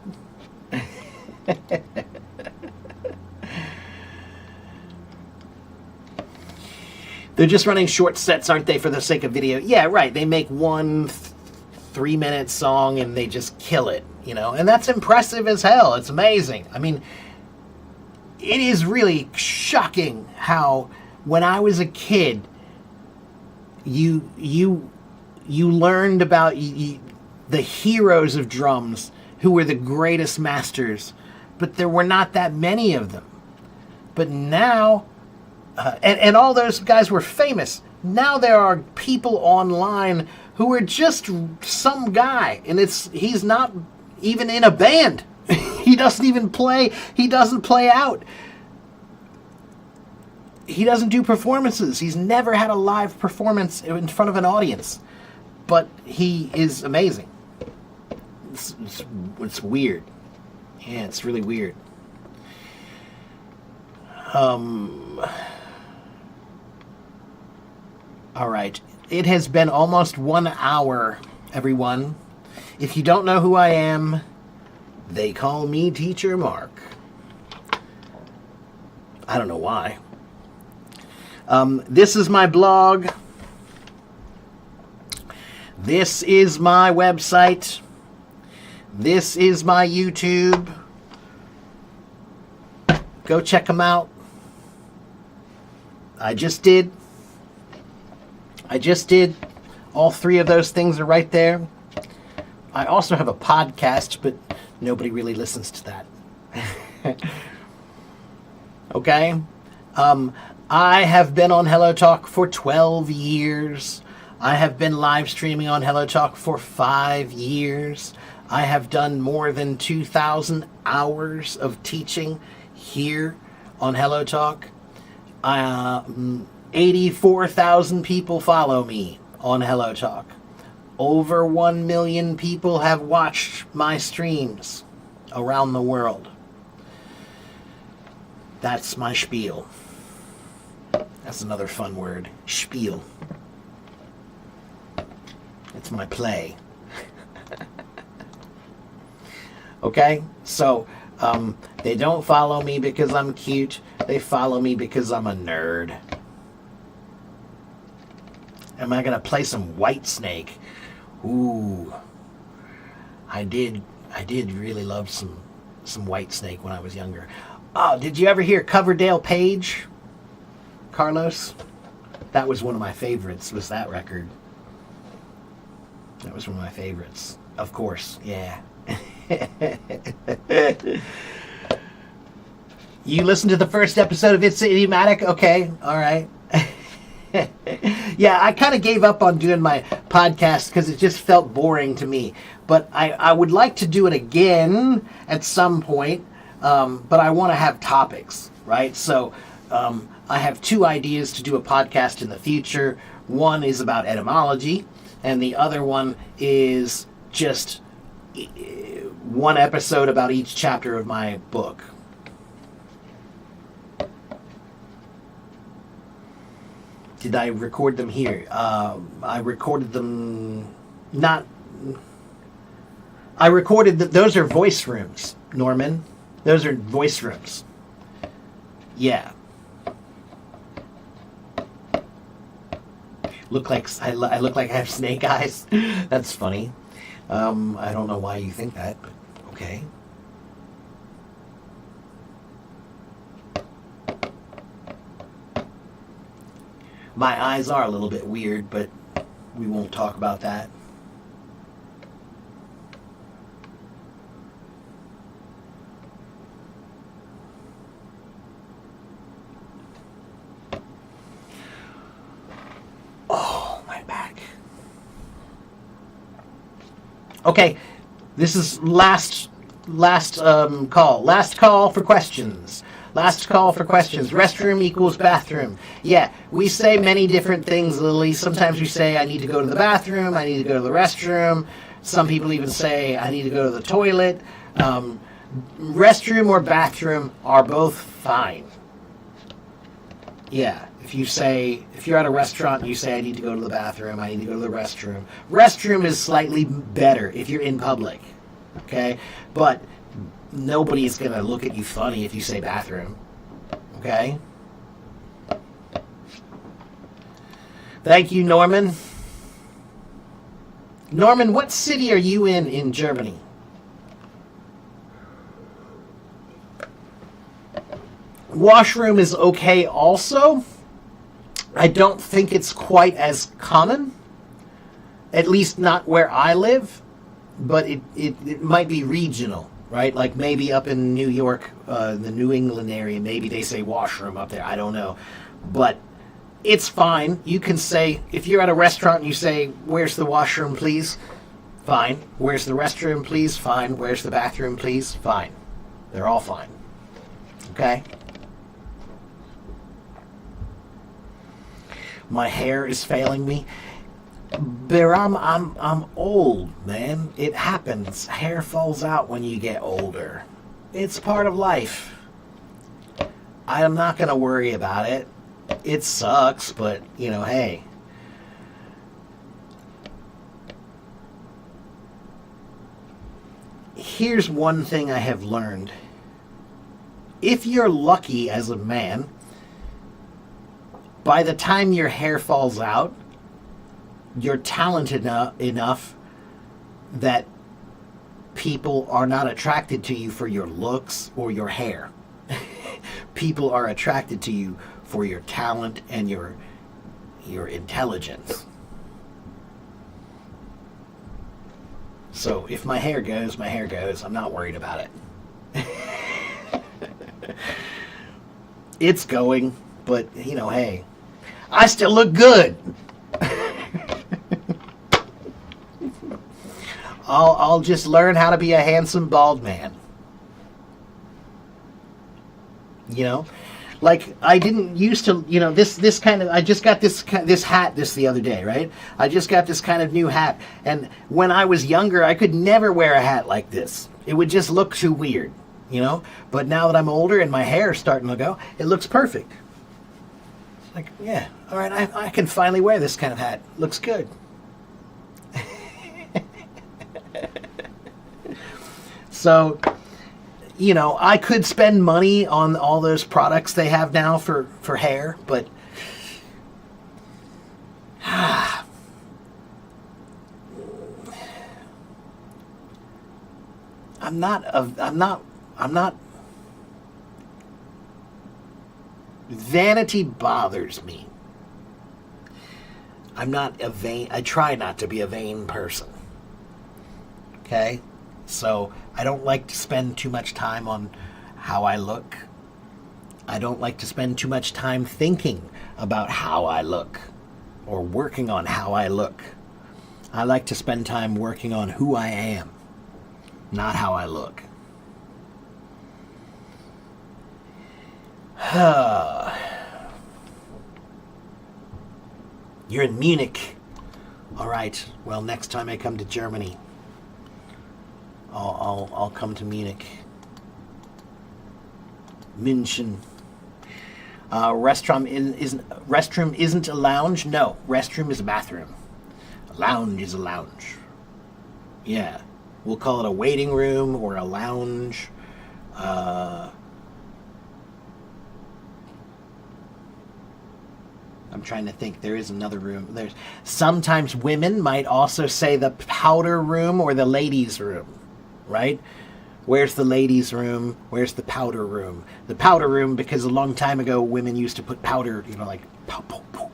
They're just running short sets, aren't they, for the sake of video? Yeah, right. They make one 3-minute song and they just kill it, you know? And that's impressive as hell. It's amazing. I mean, it is really shocking how when I was a kid, you learned about the heroes of drums who were the greatest masters, but there were not that many of them. But now, and all those guys were famous. Now there are people online who are just some guy, and he's not even in a band. He doesn't even play. He doesn't play out. He doesn't do performances. He's never had a live performance in front of an audience. But he is amazing. It's weird. Yeah, it's really weird. All right. It has been almost 1 hour, everyone. If you don't know who I am, they call me Teacher Mark. I don't know why. This is my blog. This is my website. This is my YouTube. Go check them out. I just did. All 3 of those things are right there. I also have a podcast, but nobody really listens to that. Okay? I have been on Hello Talk for 12 years. I have been live streaming on Hello Talk for 5 years. I have done more than 2,000 hours of teaching here on Hello Talk. 84,000 people follow me on Hello Talk. Over 1 million people have watched my streams around the world. That's my spiel. That's another fun word. Spiel. It's my play. Okay? So, they don't follow me because I'm cute. They follow me because I'm a nerd. Am I going to play some Whitesnake? Ooh. I did really love some Whitesnake when I was younger. Oh, did you ever hear Coverdale Page? Carlos? That was one of my favorites, was that record. That was one of my favorites. Of course, yeah. You listened to the first episode of It's Idiomatic? Okay, all right. Yeah, I kind of gave up on doing my podcast because it just felt boring to me. But I would like to do it again at some point, but I want to have topics, right? So I have 2 ideas to do a podcast in the future. One is about etymology, and the other one is just 1 episode about each chapter of my book. Did I record them here? I recorded them not... I recorded... Those are voice rooms, Norman. Those are voice rooms. Yeah. I look like I have snake eyes. That's funny. I don't know why you think that, but okay. My eyes are a little bit weird, but we won't talk about that. Oh, my back. Okay, this is last call. Last call for questions. Last call for questions. Restroom equals bathroom. Yeah, we say many different things, Lily. Sometimes we say, I need to go to the bathroom, I need to go to the restroom. Some people even say, I need to go to the toilet. Restroom or bathroom are both fine. Yeah, if you're at a restaurant and you say, I need to go to the bathroom, I need to go to the restroom. Restroom is slightly better if you're in public, okay? But nobody's going to look at you funny if you say bathroom, okay? Thank you, Norman. Norman, what city are you in Germany? Washroom is okay also. I don't think it's quite as common, at least not where I live, but it might be regional, right? Like maybe up in New York, the New England area, maybe they say washroom up there. I don't know. But it's fine. You can say, if you're at a restaurant and you say, where's the washroom, please? Fine. Where's the restroom, please? Fine. Where's the bathroom, please? Fine. They're all fine. Okay? My hair is failing me. But I'm old, man. It happens. Hair falls out when you get older. It's part of life. I'm not going to worry about it. It sucks, but, hey. Here's one thing I have learned. If you're lucky as a man, by the time your hair falls out, you're talented enough that people are not attracted to you for your looks or your hair. People are attracted to you for your talent and your intelligence. So if my hair goes, my hair goes. I'm not worried about it. It's going, but, hey, I still look good. I'll just learn how to be a handsome bald man. Like I didn't used to, this kind of, I just got this hat the other day, right? I just got this kind of new hat. And when I was younger, I could never wear a hat like this. It would just look too weird, But now that I'm older and my hair is starting to go, it looks perfect. Like, yeah, all right, I can finally wear this kind of hat. Looks good. So, I could spend money on all those products they have now for hair, but I'm not vanity bothers me. I try not to be a vain person. Okay? So I don't like to spend too much time on how I look. I don't like to spend too much time thinking about how I look or working on how I look. I like to spend time working on who I am, not how I look. You're in Munich. All right. Well, next time I come to Germany, I'll come to Munich. München. Restroom isn't a lounge. No, restroom is a bathroom. A lounge is a lounge. Yeah, we'll call it a waiting room or a lounge. I'm trying to think. There is another room. There's sometimes women might also say the powder room or the ladies' room, right? Where's the ladies' room? Where's the powder room? The powder room, because a long time ago, women used to put powder, like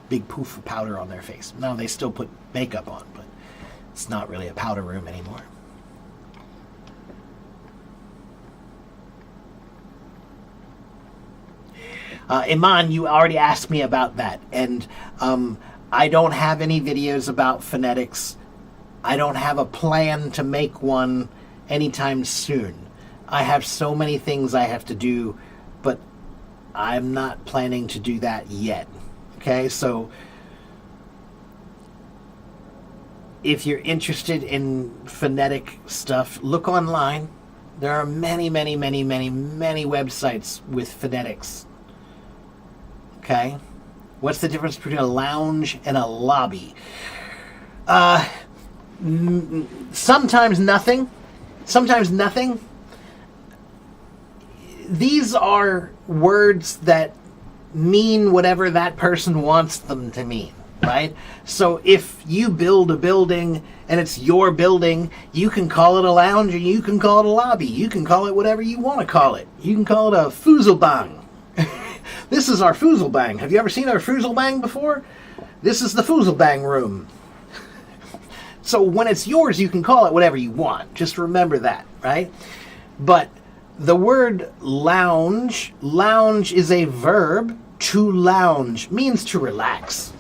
big poof of powder on their face. Now they still put makeup on, but it's not really a powder room anymore. Iman, you already asked me about that, and I don't have any videos about phonetics. I don't have a plan to make one anytime soon. I have so many things I have to do, but I'm not planning to do that yet. Okay, so if you're interested in phonetic stuff, look online. There are many websites with phonetics. Okay? What's the difference between a lounge and a lobby? Sometimes nothing. Sometimes nothing. These are words that mean whatever that person wants them to mean, right? So if you build a building and it's your building, you can call it a lounge or you can call it a lobby. You can call it whatever you want to call it. You can call it a Fuselbang. This is our Fuselbang. Have you ever seen our Fuselbang before? This is the Fuselbang room. So when it's yours, you can call it whatever you want. Just remember that, right? But the word lounge is a verb. To lounge means to relax.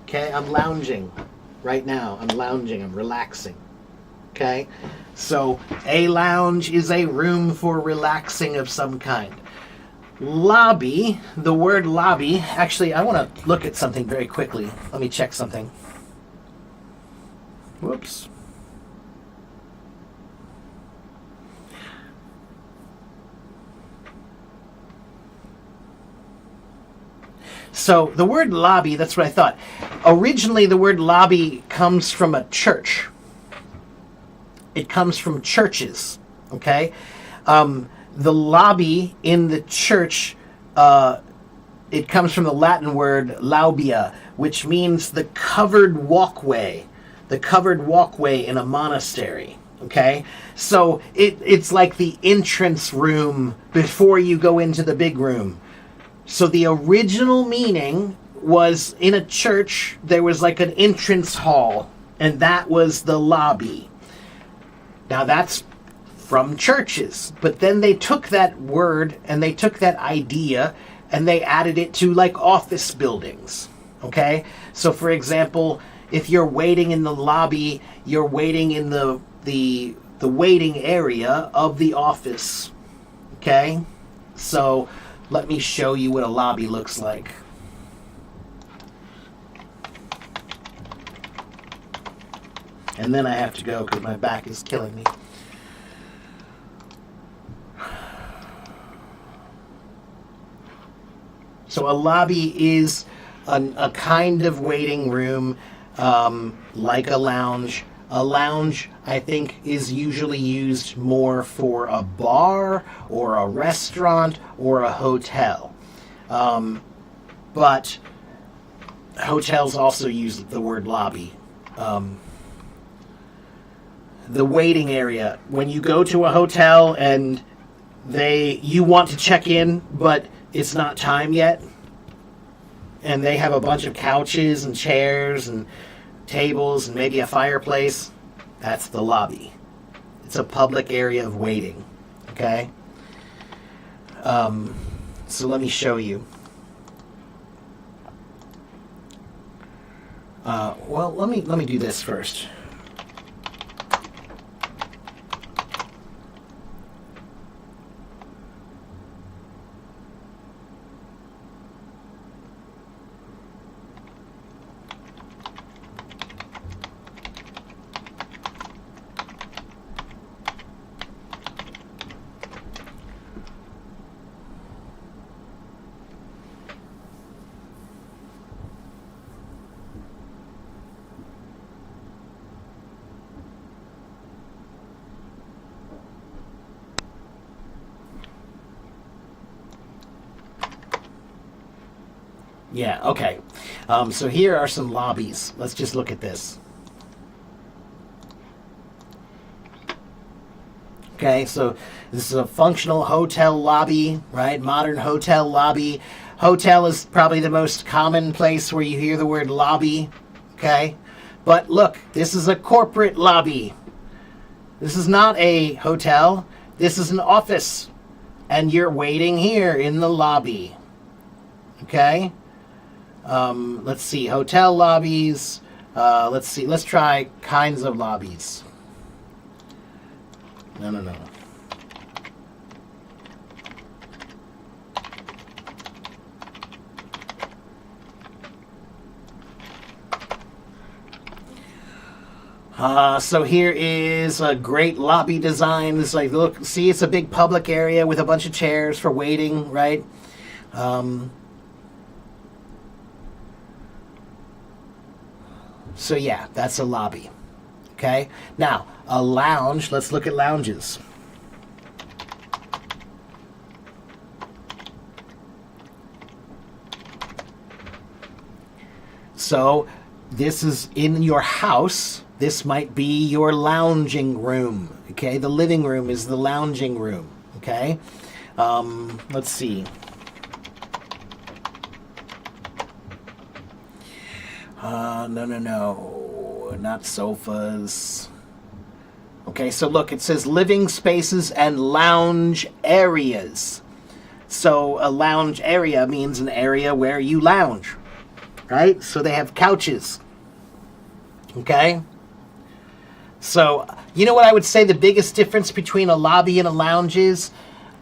Okay, I'm lounging right now. I'm lounging, I'm relaxing. Okay, so a lounge is a room for relaxing of some kind. Lobby, the word lobby, actually, I want to look at something very quickly. Let me check something. Whoops. So the word lobby, that's what I thought. Originally, the word lobby comes from a church. It comes from churches, okay? The lobby in the church, it comes from the Latin word laubia, which means the covered walkway. The covered walkway in a monastery, okay? So it's like the entrance room before you go into the big room. So the original meaning was in a church, there was like an entrance hall, and that was the lobby. Now that's from churches, but then they took that word and they took that idea and they added it to like office buildings, okay? So for example, if you're waiting in the lobby, you're waiting in the waiting area of the office, okay? So let me show you what a lobby looks like. And then I have to go because my back is killing me. So a lobby is a kind of waiting room, like a lounge. A lounge, I think, is usually used more for a bar or a restaurant or a hotel. But hotels also use the word lobby. The waiting area. When you go to a hotel and you want to check in, but it's not time yet, and they have a bunch of couches and chairs and tables and maybe a fireplace, that's the lobby. It's a public area of waiting, okay? So let me show you. Well, let me do this first. Yeah, okay. So here are some lobbies. Let's just look at this. Okay, so this is a functional hotel lobby, right? Modern hotel lobby. Hotel is probably the most common place where you hear the word lobby, okay? But look, this is a corporate lobby. This is not a hotel. This is an office. And you're waiting here in the lobby, okay? Let's see, hotel lobbies. Let's see, let's try kinds of lobbies. No. So here is a great lobby design. It's like, look, see, it's a big public area with a bunch of chairs for waiting, right? So yeah, that's a lobby. Okay? Now, a lounge, let's look at lounges. So, this is in your house. This might be your lounging room. Okay? The living room is the lounging room. Okay? Let's see. No. Not sofas. Okay, so look, it says living spaces and lounge areas. So a lounge area means an area where you lounge, right? So they have couches. Okay? So, you know what I would say the biggest difference between a lobby and a lounge is?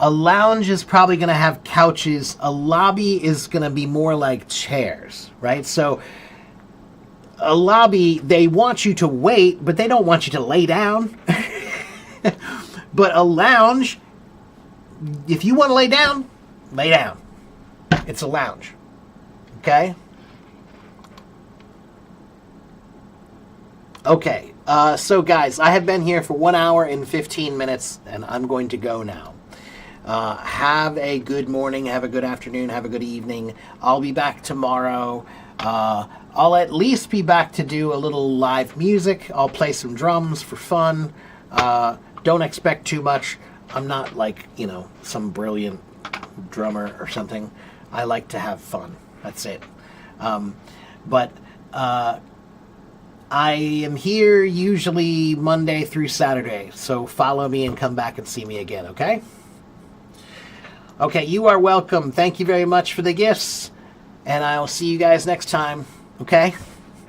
A lounge is probably going to have couches. A lobby is going to be more like chairs, right? So a lobby, they want you to wait, but they don't want you to lay down. But a lounge, if you want to lay down, lay down. It's a lounge. Okay? Okay. So guys, I have been here for 1 hour and 15 minutes, and I'm going to go now. Have a good morning, have a good afternoon, have a good evening. I'll be back tomorrow. I'll at least be back to do a little live music. I'll play some drums for fun. Don't expect too much. I'm not like, some brilliant drummer or something. I like to have fun. That's it. But I am here usually Monday through Saturday. So follow me and come back and see me again, okay? Okay, you are welcome. Thank you very much for the gifts. And I'll see you guys next time. Okay?